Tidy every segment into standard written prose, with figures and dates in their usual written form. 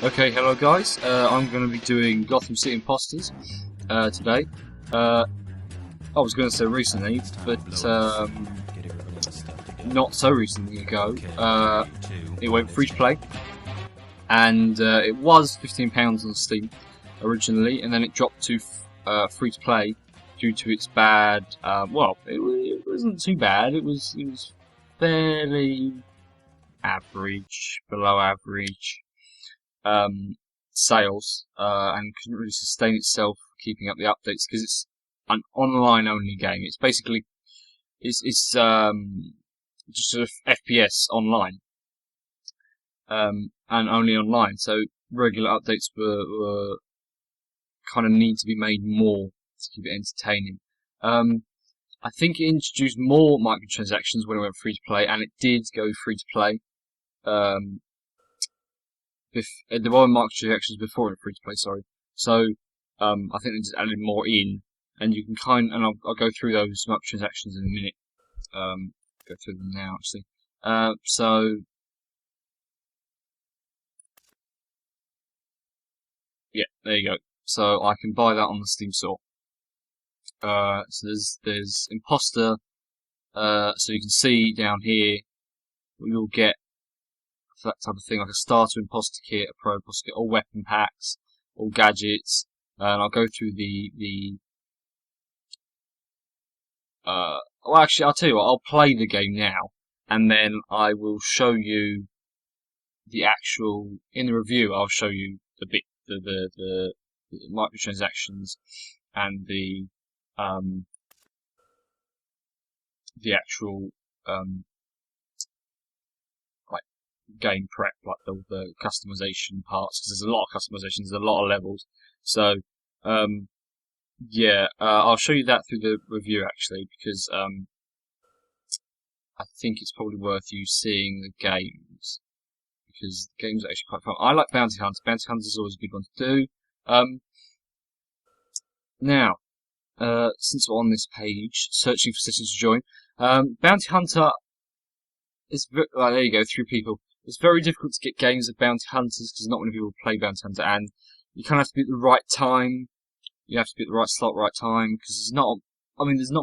Okay, hello guys. I'm going to be doing Gotham City Imposters today. I was going to say recently, but not so recently ago. It went free to play, and it was £15 on Steam originally, and then it dropped to free to play due to its bad. Well, it wasn't too bad. It was fairly average, below average. Sales and couldn't really sustain itself keeping up the updates because it's an online only game. It's basically it's just sort of FPS online and only online. So regular updates were kind of need to be made more to keep it entertaining. I think it introduced more microtransactions when it went free to play, and it did go free to play. There were microtransactions before it went free to play, sorry. So I think they just added more in, and you can I'll go through those microtransactions in a minute. Go through them now, actually. So yeah, there you go. So I can buy that on the Steam store. So there's Imposter. So you can see down here you'll get that type of thing, like a starter imposter kit, a pro imposter kit, all weapon packs, all gadgets, and I'll go through well, actually, I'll tell you what, I'll play the game now, and then I will show you the actual, in the review, I'll show you the microtransactions and the actual, like, game prep, like the customization parts, because there's a lot of customizations, there's a lot of levels, so, yeah, I'll show you that through the review, actually, because, I think it's probably worth you seeing the games, because the games are actually quite fun. I like Bounty Hunter. Bounty Hunter is always a good one to do. Now, since we're on this page, searching for systems to join, Bounty Hunter is there you go, 3 people. It's very difficult to get games of Bounty Hunters because not many people play Bounty Hunter, and you kind of have to be at the right time. You have to be at the right slot, right time, because there's not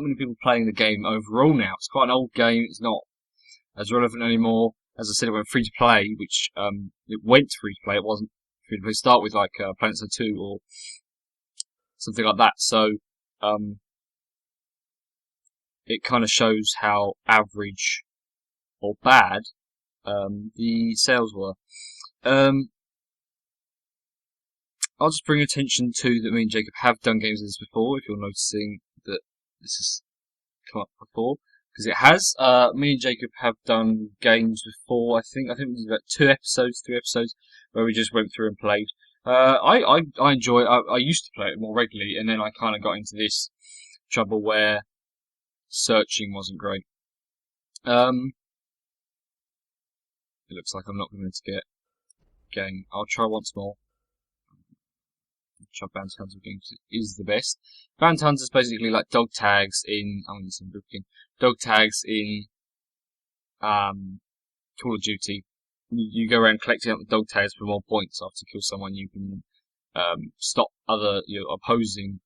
many people playing the game overall now. It's quite an old game. It's not as relevant anymore. As I said, it went free to play, which it went free to play. It wasn't free to play to start with, like Planet Zoo 2 or something like that. So it kind of shows how average or bad the sales were. I'll just bring attention to that me and Jacob have done games of this before, if you're noticing that this has come up before. Because it has. Me and Jacob have done games before, I think. I think we did about 3 episodes, where we just went through and played. I enjoy it. I used to play it more regularly, and then I kind of got into this trouble where searching wasn't great. It looks like I'm not going to get game. I'll try once more. Bounty Hunter games is the best. Bounty Hunter is basically like dog tags in. Dog tags in Call of Duty. You go around collecting up the dog tags for more points. After you kill someone, you can stop your opposing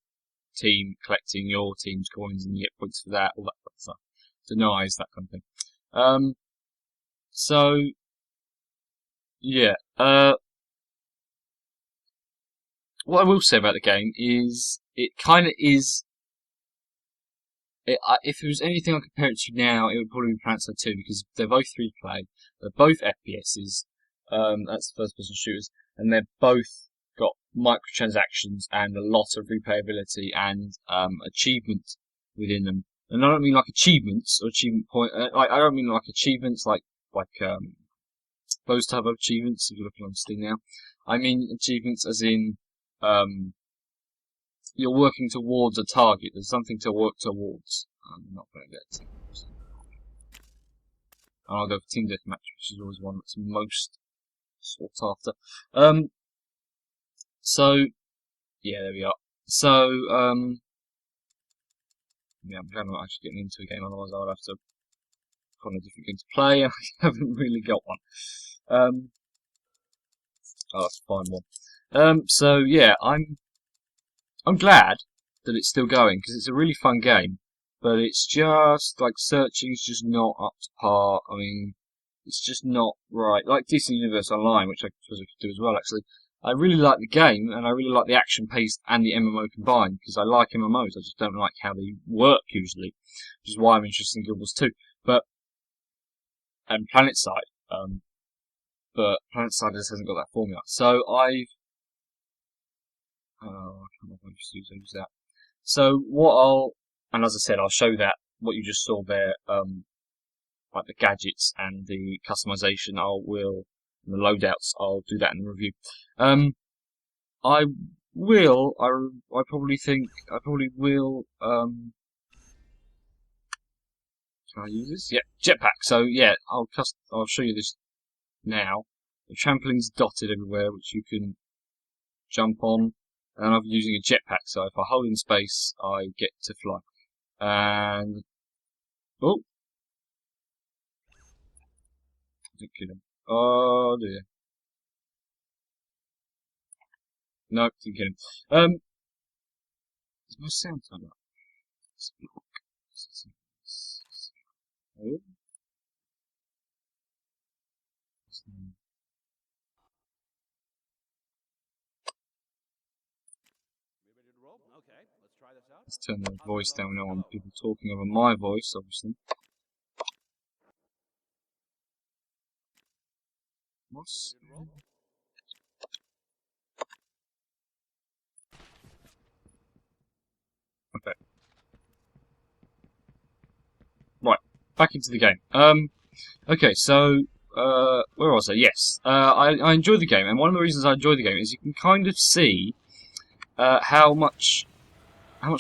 team collecting your team's coins, and you get points for that. All that kind of stuff. Denies that kind of thing. So yeah. What I will say about the game is it kind of is. If there was anything I could compare it to now, it would probably be Planet Zoo 2 because they're both free to play. They're both FPSs. That's first person shooters, and they've both got microtransactions and a lot of replayability and achievement within them. And I don't mean like achievements or achievement point. I don't mean like achievements like those type of achievements. If you're looking on Steam now, I mean achievements as in you're working towards a target. There's something to work towards. I'm not going to get teams. And I'll go for Team Deathmatch, which is always one that's most sought after. So, yeah, there we are. So, yeah, I'm glad I'm not actually getting into a game, otherwise I would have to find a different game to play, and I haven't really got one. Oh, that's a fine one. So yeah, I'm glad that it's still going because it's a really fun game, but it's just like searching's just not up to par. I mean, it's just not right. Like DC Universe Online, which I suppose I could do as well. Actually, I really like the game and I really like the action pace and the MMO combined because I like MMOs. I just don't like how they work usually, which is why I'm interested in Guild Wars 2. But and PlanetSide, but PlanetSide just hasn't got that formula. So I can't remember if I use that. So and as I said, I'll show that what you just saw there, like the gadgets and the customization. The loadouts. I'll do that in the review. I probably will. Can I use this? Yeah, jetpack. So yeah, I'll show you this now. The trampoline's dotted everywhere, which you can jump on. And I'm using a jetpack, so if I hold in space, I get to fly. And oh, didn't kill him. Oh dear. No, didn't kill him. Is my sound turned up? Oh. Let's turn the voice down now on people talking over my voice, obviously. What's... Okay. Right, back into the game. Okay, so, where was I? Yes, I enjoy the game, and one of the reasons I enjoy the game is you can kind of see how much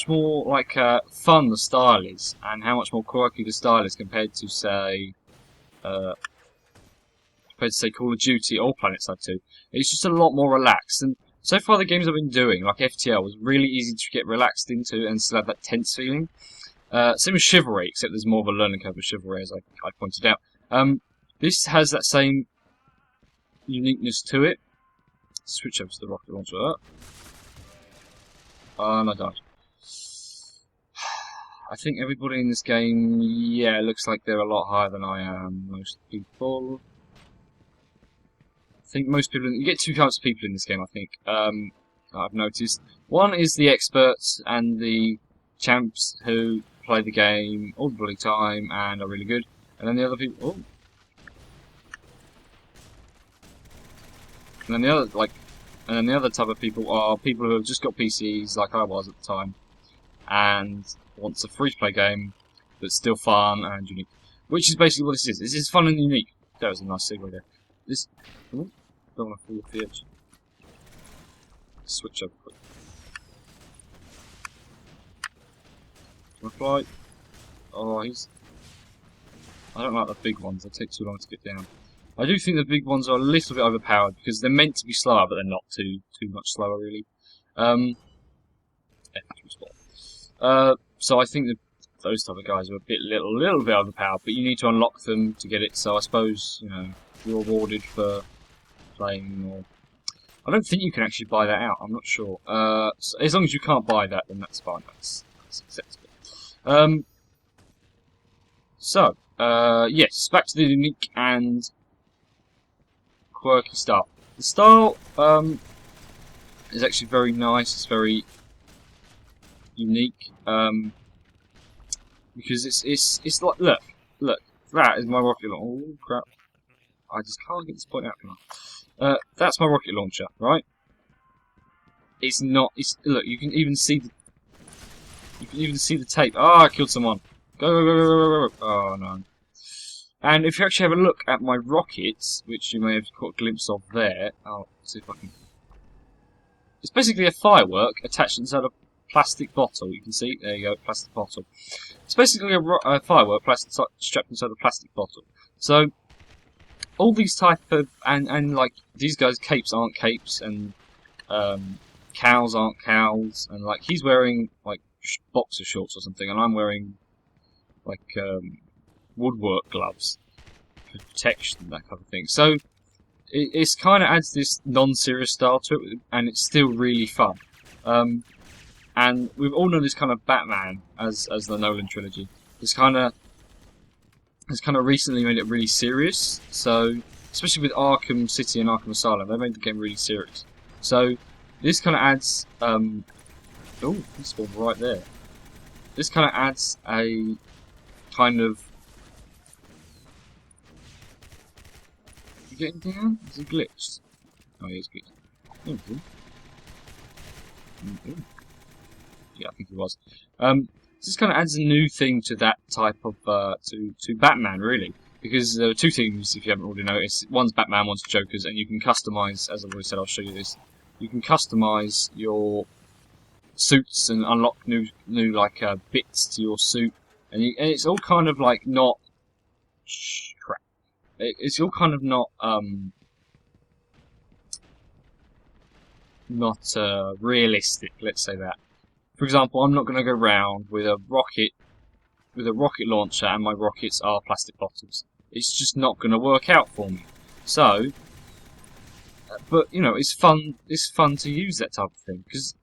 more like fun the style is, and how much more quirky the style is compared to say Call of Duty or PlanetSide 2. It's just a lot more relaxed, and so far the games I've been doing, like FTL, was really easy to get relaxed into and still have that tense feeling. Same with Chivalry, except there's more of a learning curve with Chivalry, as I pointed out. This has that same uniqueness to it. Switch over to the rocket launcher. And I died. I think everybody in this game, yeah, it looks like they're a lot higher than I am. Most people. I think most people. You get two types of people in this game, I think. I've noticed. One is the experts and the champs who play the game all the bloody time and are really good. And then the other people. Oh. And then the other type of people are people who have just got PCs, like I was at the time, and wants a free-to-play game that's still fun and unique. Which is basically what this is. This is fun and unique. That was a nice segue there. This... Oh, don't want to fall off the edge. Switch over quick. Can I fly? Oh, I don't like the big ones. They take too long to get down. I do think the big ones are a little bit overpowered because they're meant to be slower, but they're not too much slower really. So I think that those type of guys are a little bit overpowered, but you need to unlock them to get it. So I suppose you're rewarded for playing. Or I don't think you can actually buy that out. I'm not sure. So as long as you can't buy that, then that's fine. That's acceptable. Yes, back to the unique and quirky style. The style is actually very nice. It's very unique because it's like look, that is my rocket launcher. Oh crap! I just can't get this point out. Can I? That's my rocket launcher, right? It's not. Look. You can even see the tape. Ah, I killed someone. Go. Oh no. And if you actually have a look at my rockets, which you may have caught a glimpse of there, I'll see if I can. It's basically a firework attached inside a plastic bottle. You can see, there you go, plastic bottle. It's basically a firework strapped inside a plastic bottle. So all these type of and like these guys' capes aren't capes, and cows aren't cows, and like he's wearing like boxer shorts or something, and I'm wearing like woodwork gloves for protection, that kind of thing. So it's kind of adds this non-serious style to it, and it's still really fun. And we've all known this kind of Batman as the Nolan trilogy. It's kind of recently made it really serious. So especially with Arkham City and Arkham Asylum, they made the game really serious. So this kind of adds. Oh, this one right there. This kind of adds a kind of. You getting down? Is it glitched? Oh, yeah, it's glitched. Okay. Yeah, I think it was. This kind of adds a new thing to that type of to Batman, really, because there are two things, if you haven't already noticed. One's Batman, one's Joker's, and you can customize. As I've already said, I'll show you this. You can customize your suits and unlock new like bits to your suit, and it's all kind of like not. Crap. It's all kind of not realistic. Let's say that. For example, I'm not going to go round with a rocket launcher and my rockets are plastic bottles. It's just not going to work out for me. So, but you know, it's fun. It's fun to use that type of thing because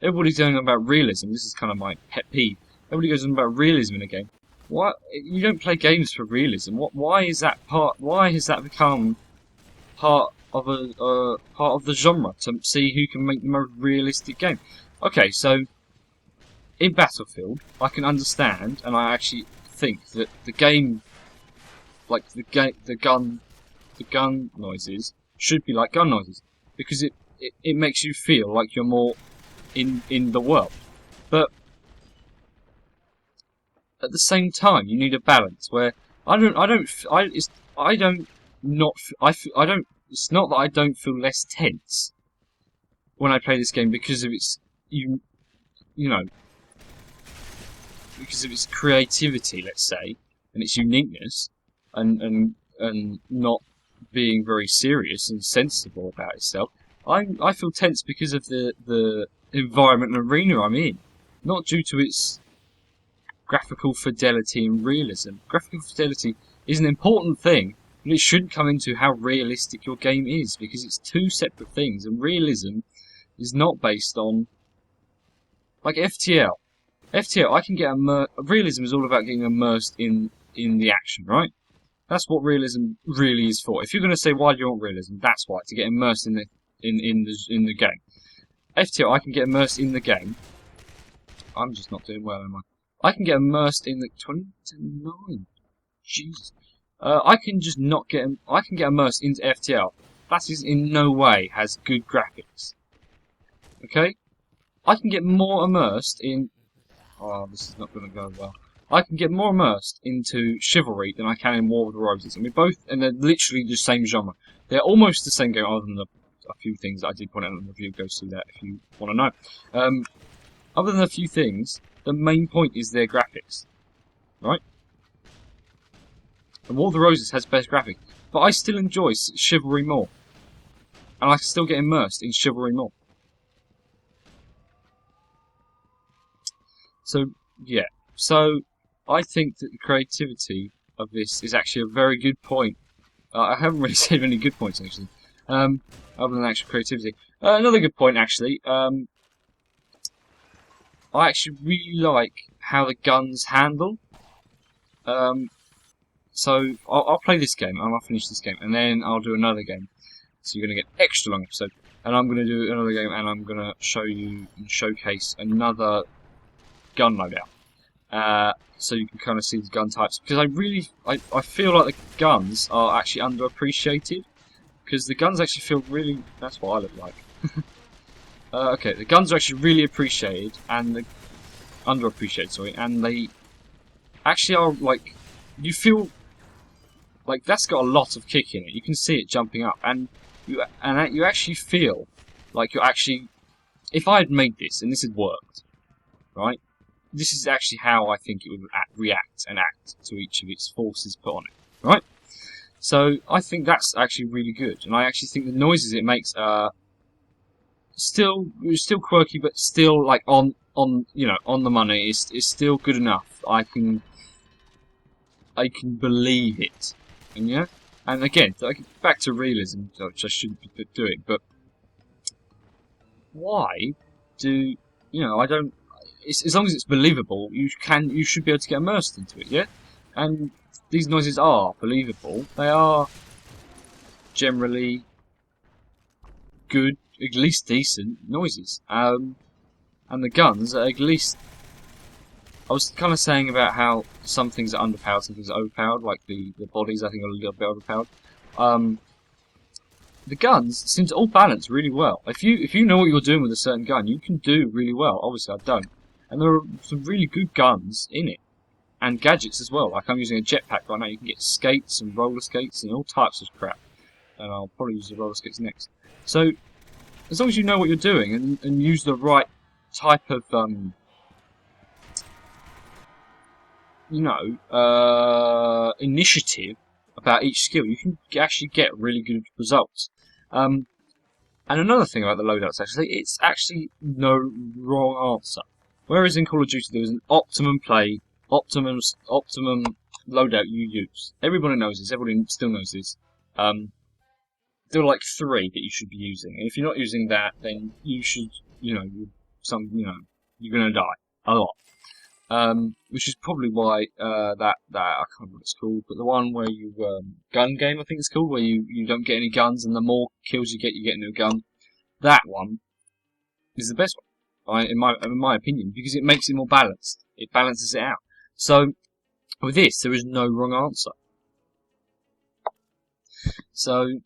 everybody's going on about realism. This is kind of my pet peeve. Everybody goes on about realism in a game. Why you don't play games for realism? Why is that part? Why has that become part of the genre to see who can make the most realistic game? Okay, so. In Battlefield, I can understand, and I actually think that the game, like the gun noises should be like gun noises because it makes you feel like you're more in the world. But at the same time, you need a balance where it's not that I don't feel less tense when I play this game because of its because of its creativity, let's say, and its uniqueness, and not being very serious and sensible about itself. I feel tense because of the environment and arena I'm in, not due to its graphical fidelity and realism. Graphical fidelity is an important thing, but it shouldn't come into how realistic your game is, because it's two separate things, and realism is not based on like FTL. FTL, I can get realism is all about getting immersed in the action, right? That's what realism really is for. If you're going to say why do you want realism, that's why, to get immersed in the game. FTL, I can get immersed in the game. I'm just not doing well, am I? I can get immersed in the 29. Jesus. I can get immersed into FTL. That is in no way has good graphics. Okay? I can get more immersed in. Oh, this is not going to go well. I can get more immersed into Chivalry than I can in War of the Roses, and they're literally the same genre. They're almost the same game, other than a few things that I did point out in the review. Go see that if you want to know. Other than a few things, the main point is their graphics, right? And War of the Roses has best graphics, but I still enjoy Chivalry more, and I still get immersed in Chivalry more. So, yeah. So, I think that the creativity of this is actually a very good point. I haven't really said any good points, actually. Other than actual creativity. Another good point, actually. I actually really like how the guns handle. So, I'll play this game, and I'll finish this game, and then I'll do another game. So you're going to get extra long episode. And I'm going to do another game, and I'm going to show you and showcase another gun loadout, so you can kind of see the gun types, because I feel like the guns are actually underappreciated, because the guns actually feel really, that's what I look like. Okay, the guns are actually really appreciated, and underappreciated, sorry, and they actually are, like, you feel like that's got a lot of kick in it. You can see it jumping up, and you actually feel like you're actually, if I had made this and this had worked, right? This is actually how I think it would react and act to each of its forces put on it, right? So I think that's actually really good, and I actually think the noises it makes are still quirky, but still like on the money. It's still good enough. I can believe it, and yeah. And again, back to realism, which I shouldn't be doing, but why do, I don't, as long as it's believable, you should be able to get immersed into it, yeah? And these noises are believable. They are generally good, at least decent noises. And the guns are at least... I was kind of saying about how some things are underpowered, some things are overpowered, like the bodies I think are a little bit overpowered. The guns seem to all balance really well. If you know what you're doing with a certain gun, you can do really well. Obviously I don't. And there are some really good guns in it. And gadgets as well. Like I'm using a jetpack right now. You can get skates and roller skates and all types of crap. And I'll probably use the roller skates next. So, as long as you know what you're doing and use the right type of, initiative about each skill, you can actually get really good results. And another thing about the loadouts, actually, it's actually no wrong answer. Whereas in Call of Duty there is an optimum play, optimum loadout you use. Everybody knows this. Everybody still knows this. There are like 3 that you should be using, and if you're not using that, then you should, you're gonna die a lot. Which is probably why that I can't remember what it's called, but the one where you gun game I think it's called, where you don't get any guns, and the more kills you get a new gun. That one is the best one, in my opinion, because it makes it more balanced. It balances it out. So with this, there is no wrong answer. So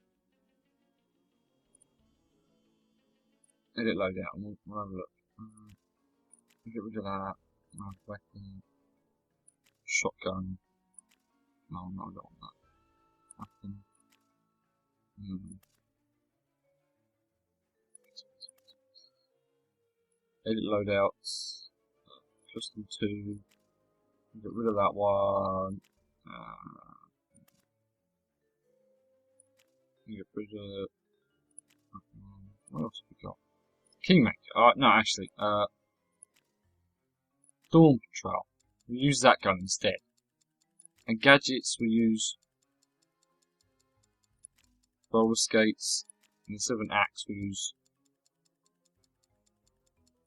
edit loadout. We'll have a look. Get rid of that. Weapon. Shotgun. No, I don't want that. Weapon. Edit loadouts. Custom 2. Get rid of that one. Get rid of... What else have we got? Kingmaker. No, actually. Dawn Patrol. We use that gun instead. And gadgets we use roller skates. And instead of an axe we use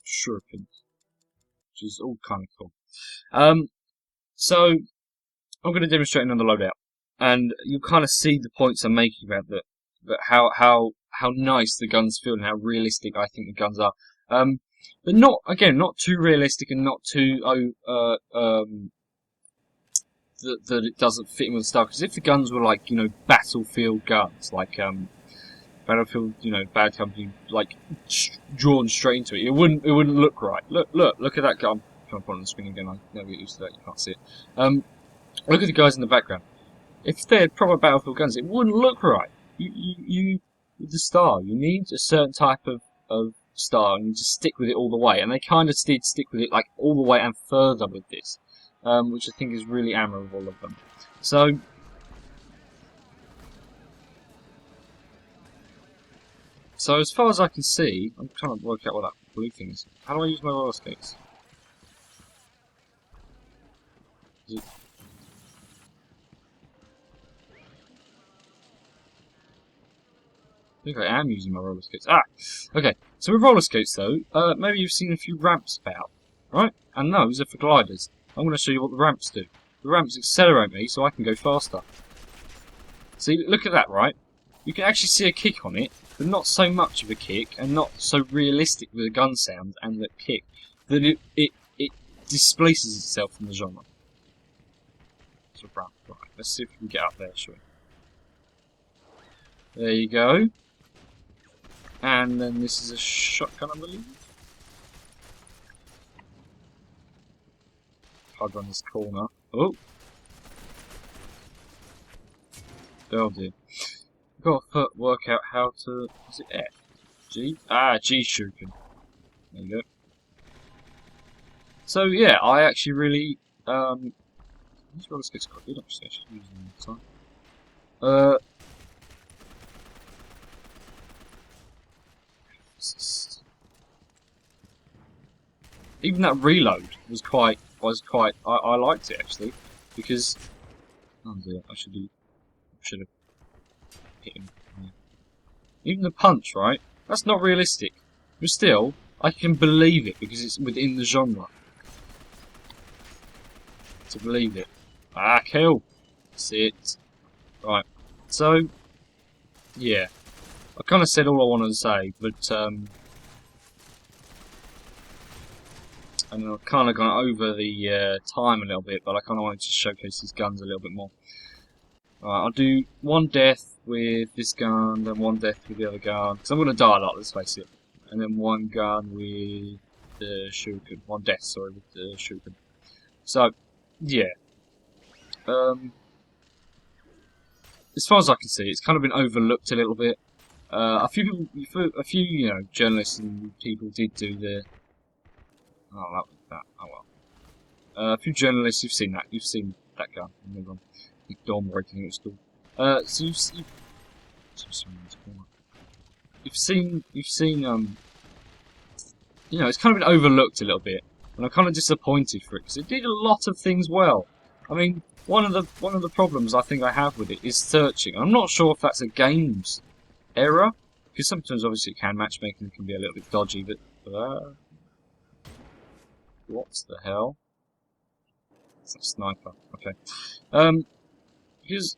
shurikens, which is all kind of cool. So I'm going to demonstrate another loadout, and you'll kind of see the points I'm making about that how nice the guns feel and how realistic I think the guns are. But not too realistic and not too that it doesn't fit in with the style. Because if the guns were like battlefield guns, like Battlefield, Bad Company, like drawn straight into it, it wouldn't look right. Look at that gun. I'm trying to put it on the screen again. I never get used to that. You can't see it. Look at the guys in the background. If they had proper Battlefield guns, it wouldn't look right. You with the style, you need a certain type of style, and you just stick with it all the way. And they kind of did stick with it like all the way and further with this, which I think is really admirable of them. So as far as I can see, I'm trying to work out what that blue thing is. How do I use my roller skates? Is it... I think I am using my roller skates. Okay. So with roller skates though, maybe you've seen a few ramps about, right? And those are for gliders. I'm going to show you what the ramps do. The ramps accelerate me so I can go faster. See, look at that, right? You can actually see a kick on it, but not so much of a kick, and not so realistic with the gun sound and the kick, that it displaces itself from the genre. So ramp, right? Let's see if we can get up there, shall we? There you go. And then this is a shotgun, I believe. Hard on this corner. Oh! Oh dear. Got to work out how to... Is it F? G? G shuriken. There you go. So yeah, I actually really... These roller skates are quite good actually. I should use them all the time. Even that reload was quite. I liked it actually, because oh dear, I should have hit him. Yeah. Even the punch, right? That's not realistic. But still, I can believe it because it's within the genre. To believe it. Ah, kill! That's it. Right. So, yeah. I kind of said all I wanted to say, but, and I've kind of gone over the time a little bit, but I kind of wanted to showcase these guns a little bit more. Right, I'll do one death with this gun, then one death with the other gun, because I'm going to die a lot, let's face it. And then one gun with the shuriken. One death, sorry, with the shuriken. So, yeah. As far as I can see, it's kind of been overlooked a little bit. A few people, you know, journalists and people did do the. Oh, that. Oh well. A few journalists, you've seen that. You've seen that gun. Ignore me, I think it was called. So you've seen, you know, it's kind of been overlooked a little bit, and I'm kind of disappointed for it because it did a lot of things well. I mean, one of the problems I think I have with it is searching. I'm not sure if that's a game's error, because sometimes obviously it can matchmaking can be a little bit dodgy. But what the hell? It's a sniper. Okay. Because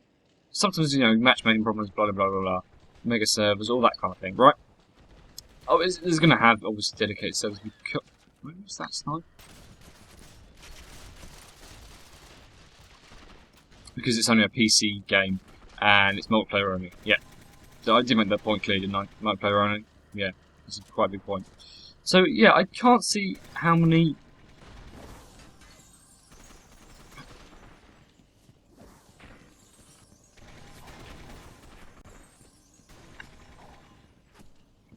sometimes, you know, matchmaking problems, blah blah blah blah blah, mega servers, all that kind of thing, right? Oh, it's going to have obviously dedicated servers. Where was that sniper? Because it's only a PC game and it's multiplayer only. Yeah. So I did make that point clear, didn't I? Multiplayer only. Yeah. This is quite a big point. So yeah, I can't see how many.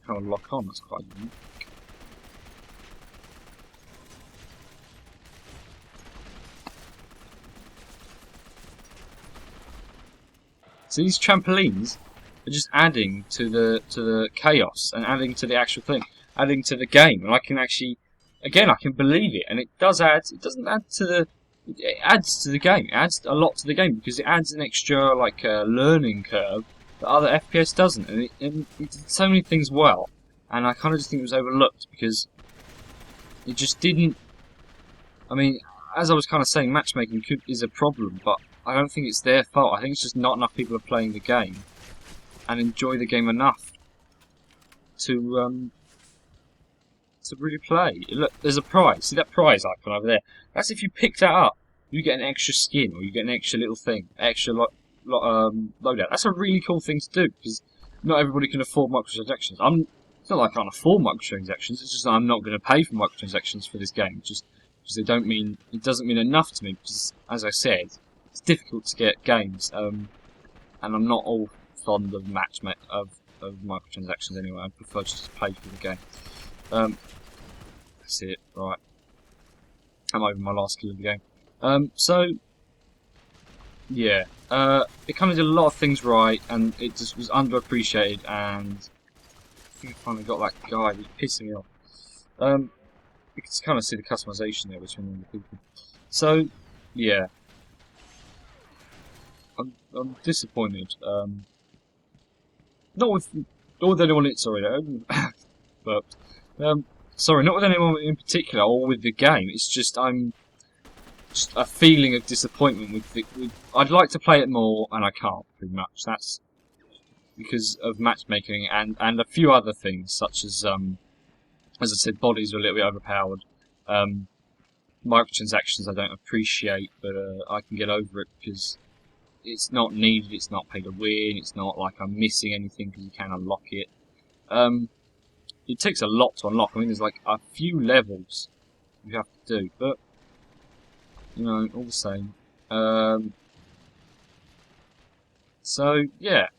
Kind of lock on. That's quite unique. So these trampolines are just adding to the chaos and adding to the actual thing, adding to the game, and I can actually, again, I can believe it, and it does add. It doesn't add to the. It adds to the game. It adds a lot to the game because it adds an extra like learning curve that other FPS doesn't, and it did so many things well, and I kind of just think it was overlooked because it just didn't. I mean, as I was kind of saying, matchmaking is a problem, but I don't think it's their fault. I think it's just not enough people are playing the game and enjoy the game enough to really play. Look, there's a prize. See that prize icon over there? That's if you pick that up, you get an extra skin or you get an extra little thing, extra loadout. That's a really cool thing to do because not everybody can afford microtransactions. It's not like I can't afford microtransactions. It's just that I'm not going to pay for microtransactions for this game. Just because it doesn't mean enough to me. Because as I said, it's difficult to get games, and I'm not all fond of of microtransactions anyway. I prefer just to pay for the game. That's it, right. I'm over my last kill of the game. So yeah, it kind of did a lot of things right, and it just was underappreciated. And I think I finally got that guy who's pissing me off. You can kind of see the customization there between the people. So yeah. I'm disappointed. Not with anyone. Sorry, but sorry, not with anyone in particular or with the game. It's just I'm just a feeling of disappointment with. I'd like to play it more, and I can't. Pretty much. That's because of matchmaking and a few other things, such as I said, bodies are a little bit overpowered. Microtransactions I don't appreciate, but I can get over it because it's not needed, it's not pay to win, it's not like I'm missing anything because you can unlock it. It takes a lot to unlock. I mean, there's like a few levels you have to do, but, you know, all the same. So, yeah.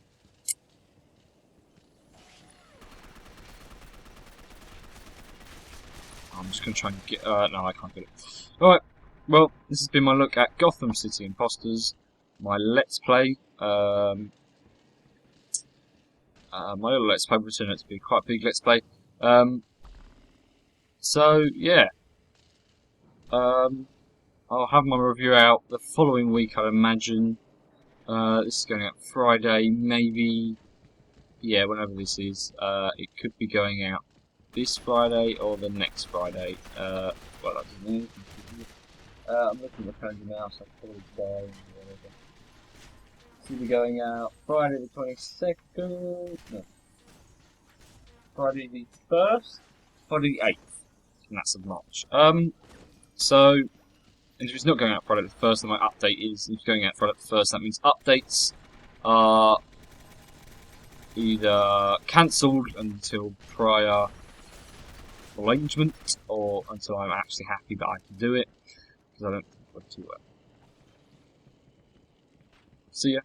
I'm just going to try and get... no, I can't get it. Alright, well, this has been my look at Gotham City Imposters. My Let's Play, my little Let's Play will turn out to be quite a big Let's Play. So, yeah. I'll have my review out the following week, I'd imagine. This is going out Friday, maybe yeah, whenever this is, it could be going out this Friday or the next Friday. Well, that doesn't mean anything. I'm looking at the calendar now, so I'll probably say whatever. It's either going out Friday the 22nd, no, Friday the 1st, Friday the 8th, and that's of March. So, and if it's not going out Friday the 1st, then my update is, if it's going out Friday the 1st, that means updates are either cancelled until prior arrangement, or until I'm actually happy that I can do it, because I don't think I've got to. See ya.